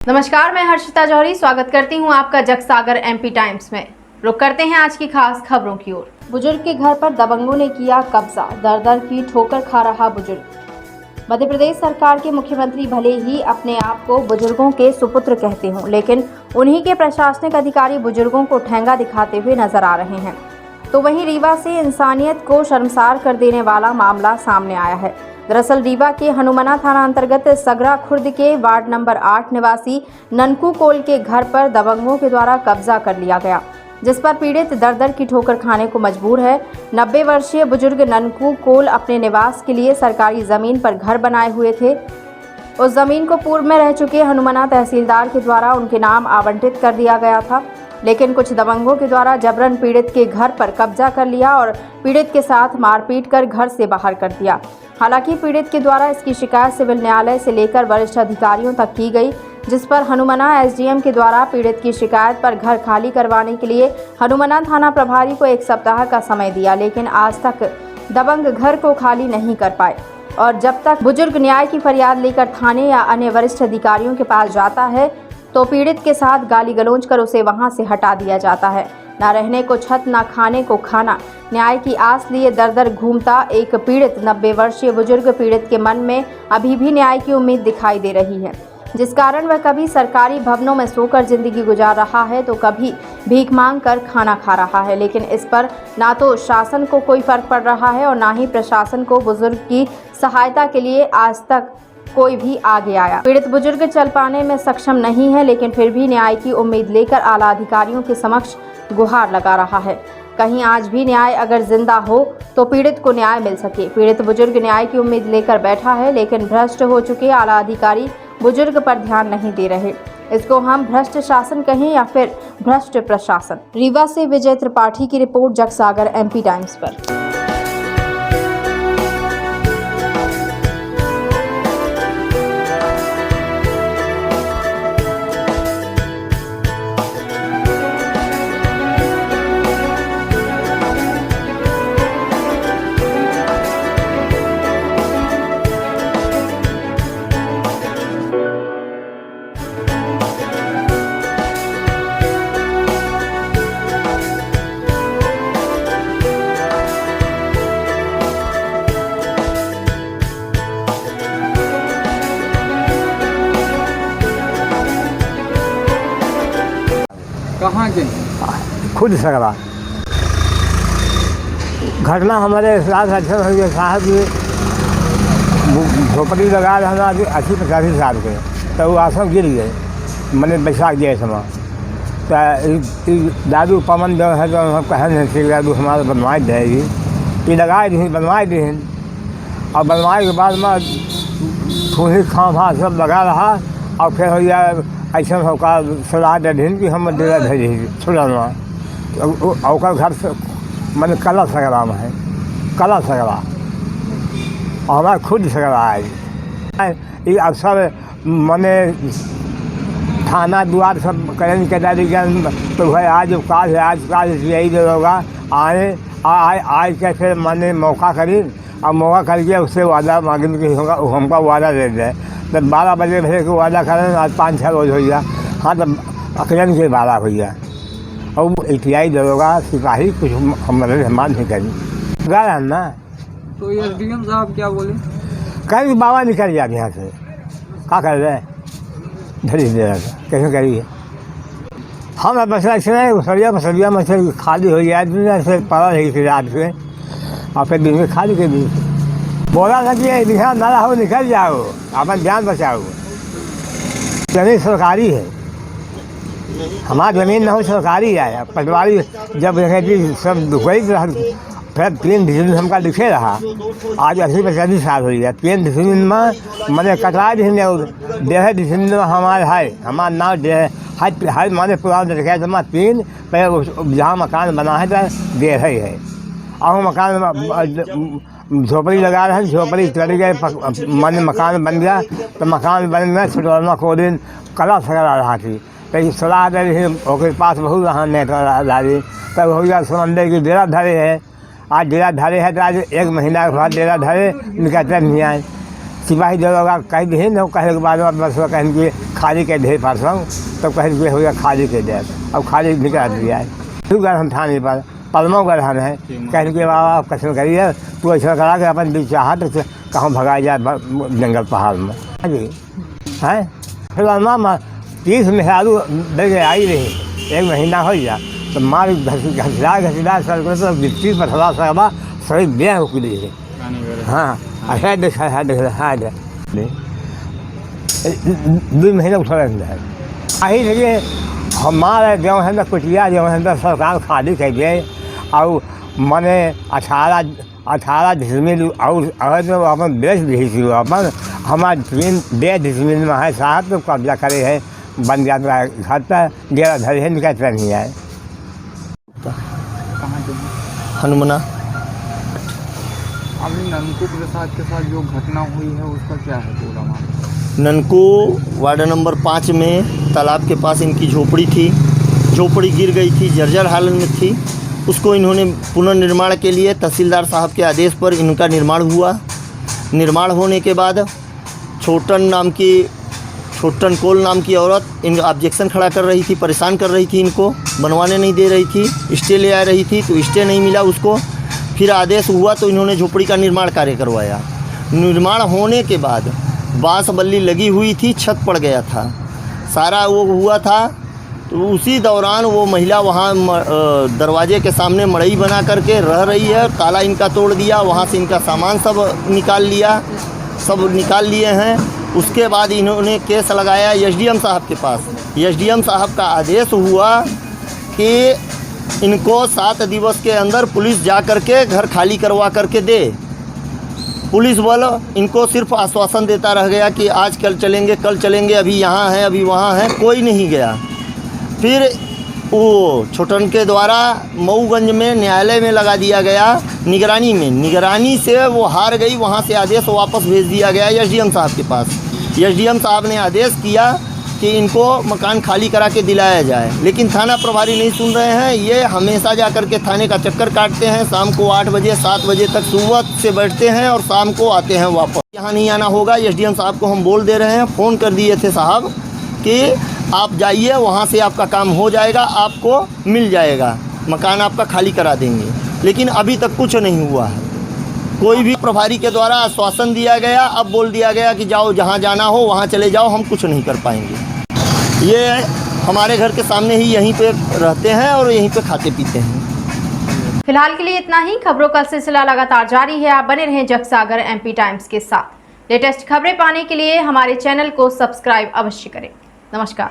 नमस्कार, मैं हर्षिता जौहरी स्वागत करती हूं आपका जगसागर एमपी टाइम्स में। रुक करते हैं आज की खास खबरों की ओर। बुजुर्ग के घर पर दबंगों ने किया कब्जा, दर-दर की ठोकर खा रहा बुजुर्ग। मध्य प्रदेश सरकार के मुख्यमंत्री भले ही अपने आप को बुजुर्गों के सुपुत्र कहते हों, लेकिन उन्हीं के प्रशासनिक अधिकारी बुजुर्गों को ठेंगा दिखाते हुए नजर आ रहे हैं। तो वहीं रीवा से इंसानियत को शर्मसार कर देने वाला मामला सामने आया है। दरअसल रीवा के हनुमना थाना अंतर्गत सगरा खुर्द के वार्ड नंबर 8 निवासी ननकू कोल के घर पर दबंगों के द्वारा कब्जा कर लिया गया, जिस पर पीड़ित दर-दर की ठोकर खाने को मजबूर है। 90 वर्षीय बुजुर्ग ननकू कोल अपने निवास के लिए सरकारी जमीन पर घर बनाए हुए थे। उस जमीन को पूर्व में रह चुके हनुमना तहसीलदार के द्वारा उनके नाम आवंटित कर दिया गया था, लेकिन कुछ दबंगों के द्वारा जबरन पीड़ित के घर पर कब्जा कर लिया और पीड़ित के साथ मारपीट कर घर से बाहर कर दिया। हालांकि पीड़ित के द्वारा इसकी शिकायत सिविल न्यायालय से लेकर वरिष्ठ अधिकारियों तक की गई, जिस पर हनुमना एसडीएम के द्वारा पीड़ित की शिकायत पर घर खाली करवाने के लिए हनुमना थाना प्रभारी को 1 सप्ताह का समय दिया, लेकिन आज तक दबंग घर को खाली नहीं कर पाए। और जब तक बुजुर्ग न्याय की फरियाद लेकर थाने या अन्य वरिष्ठ अधिकारियों के पास जाता है तो पीड़ित के साथ गाली गलौज कर उसे वहां से हटा दिया जाता है। ना रहने को छत, ना खाने को खाना। न्याय की आस लिए दर-दर घूमता एक पीड़ित 90 वर्षीय बुजुर्ग पीड़ित के मन में अभी भी न्याय की उम्मीद दिखाई दे रही है, जिस कारण वह कभी सरकारी भवनों में सोकर जिंदगी गुजार रहा है तो कभी भीख मांग कर खाना खा रहा है। लेकिन इस पर ना तो शासन को कोई फर्क पड़ रहा है और ना ही प्रशासन को बुजुर्ग की सहायता के लिए आज तक कोई भी आगे आया। पीड़ित बुजुर्ग चल पाने में सक्षम नहीं है, लेकिन फिर भी न्याय की उम्मीद लेकर आला अधिकारियों के समक्ष गुहार लगा रहा है। कहीं आज भी न्याय अगर जिंदा हो तो पीड़ित को न्याय मिल सके। पीड़ित बुजुर्ग न्याय की उम्मीद लेकर बैठा है, लेकिन भ्रष्ट हो चुके आला अधिकारी बुजुर्ग पर ध्यान नहीं दे रहे। इसको हम भ्रष्ट शासन कहें या फिर भ्रष्ट प्रशासन। रीवा से विजय त्रिपाठी की रिपोर्ट, जगसागर एमपी टाइम्स पर। कहाँ के? खुद सगरा घटना हमारे साथ अच्छा हो गया साहब जी। झोपड़ी लगा रहा 80-85 साल के, तो वो आसम गिर गए। मैंने बैसाख गया समय तो दादू पवन जो है जो हम कहे नहीं सीख दादू हमारा बनवाई देगी कि लगाए दी बनवाई दी। और बनवाए के बाद में थोड़ी खाँ सब लगा रहा और फिर हो गया ऐसा होगा सलाह दे दिन कि हम डेरा भेजी छुड़ाना और घर से मैंने कला सगरा में है, कला सगरा और हमारा खुद सगरा है। ये अक्सर मैंने थाना द्वार सब करें तो भाई आज काल है, आज यही होगा आए के फिर मैंने मौका करी और मौका करके उससे वादा मांगने की होगा, हमको वादा दे दे। तो 12 बजे भेजे को वादा करें, आज 5-6 रोज हो गया। हाँ, तो अकलन के 12 हो गया और एटीआई दरोगा सिपाही कुछ हमारे सम्मान नहीं करी गया ना। तो एसडीएम साहब क्या बोले? कहीं बाबा निकल जाए यहाँ से, क्या कर रहे धरी दे रहा था कैसे करिए। हम बस ऐसे नहीं मसलिया मछली खाली हो जाए ऐसे पड़ा रही थी रात से और फिर दिन में खाली कर दी। बोला था कि ध्यान ना हो निकल जाओ, अपन जान बचाओ। जमीन सरकारी है, हमारी ज़मीन ना हो सरकारी आया। पटवारी जब सब दुखई फिर 3 डिसीजन हमका लिखे रहा। आज 80-85 साल हो गया। 3 डिसीजन में मैंने कटवा दी 1.5 डिसीजन में हमारे है, हमारा नाम है माने पुराना लिखा जमा 3 पर जहाँ मकान बना है तो 1.5 है और मकान झोपड़ी लगा रहे हैं, झोपड़ी चढ़ गए मैंने मकान बन गया। तो मकान बन गया छुटवाना को दिन कला सगरा रहा थी तो सलाह दे रही ओके पास बहुत रहा नेता दादी तब हो गया समंदर की डेरा धरे है। आज डेरा धरे है तो आज 1 महीना के बाद डेरा धरे निकलते नहीं आए। सिपाही दरोगा कह दे न कहे के बाद बस कहें कि खाली कह दे परसों तब कहें कि होगा खाली कह दे अब खाली निकाल दिया है। फिर गए हम थाने पर पलमों गए हम है कहने के बाबा कैसे करिए तू ऐसा करा के अपन भी चाह तो कहाँ भगाया जाए जंगल पहाड़ में जी हैं। फिर मामा 30 मेहरारू दे आई रही 1 महीना हो गया तो मार घसीदा सर को तो गिट्टी पर थोड़ा सा सही बेह हो गई। हाँ है देखा है देखा है 2 महीने उठा है आई देखिए हमारे गाँव है ना कुटिया जो है ना सरकार खाली कर दिए और मैंने 18 डिसमिल और अगर तो अपन बेच दी थी अपन हमारे 3 डिसमिल में है साहब तो कब्जा करे है बन जाता है घर पर डेरा धरे है निकलता नहीं है। कहाँ के हनुमना। अभी ननकू प्रसाद के साथ जो घटना हुई है उसका क्या है पूरा मामला? ननकू वार्ड नंबर 5 में तालाब के पास इनकी झोपड़ी थी। झोपड़ी गिर गई थी, जर्जर हालत में थी। उसको इन्होंने पुनर्निर्माण के लिए तहसीलदार साहब के आदेश पर इनका निर्माण हुआ। निर्माण होने के बाद छोटन कोल नाम की औरत इन ऑब्जेक्शन खड़ा कर रही थी, परेशान कर रही थी, इनको बनवाने नहीं दे रही थी, स्टे ले आ रही थी तो स्टे नहीं मिला उसको। फिर आदेश हुआ तो इन्होंने झोपड़ी का निर्माण कार्य करवाया। निर्माण होने के बाद बांस बल्ली लगी हुई थी, छत पड़ गया था, सारा वो हुआ था। तो उसी दौरान वो महिला वहाँ दरवाजे के सामने मड़ई बना करके रह रही है। ताला इनका तोड़ दिया, वहाँ से इनका सामान सब निकाल लिए हैं। उसके बाद इन्होंने केस लगाया एसडीएम साहब के पास। एसडीएम साहब का आदेश हुआ कि इनको 7 दिवस के अंदर पुलिस जा करके घर खाली करवा करके दे। पुलिस बल इनको सिर्फ आश्वासन देता रह गया कि आज कल चलेंगे, अभी यहाँ है अभी वहाँ है, कोई नहीं गया। फिर वो छोटन के द्वारा मऊगंज में न्यायालय में लगा दिया गया निगरानी में। निगरानी से वो हार गई, वहाँ से आदेश वापस भेज दिया गया एसडीएम साहब के पास। एसडीएम साहब ने आदेश किया कि इनको मकान खाली करा के दिलाया जाए, लेकिन थाना प्रभारी नहीं सुन रहे हैं। ये हमेशा जा कर के थाने का चक्कर काटते हैं। शाम को 8 बजे 7 बजे तक सुबह से बैठते हैं और शाम को आते हैं वापस। यहाँ नहीं आना होगा। एसडीएम साहब को हम बोल दे रहे हैं, फ़ोन कर दिए थे साहब कि आप जाइए, वहाँ से आपका काम हो जाएगा, आपको मिल जाएगा, मकान आपका खाली करा देंगे। लेकिन अभी तक कुछ नहीं हुआ है। कोई भी प्रभारी के द्वारा आश्वासन दिया गया, अब बोल दिया गया कि जाओ जहाँ जाना हो वहाँ चले जाओ, हम कुछ नहीं कर पाएंगे। ये हमारे घर के सामने ही यहीं पे रहते हैं और यहीं पे खाते पीते हैं। फिलहाल के लिए इतना ही। खबरों का सिलसिला लगातार जारी है। आप बने रहें जगसागर एमपी टाइम्स के साथ। लेटेस्ट खबरें पाने के लिए हमारे चैनल को सब्सक्राइब अवश्य करें। नमस्कार।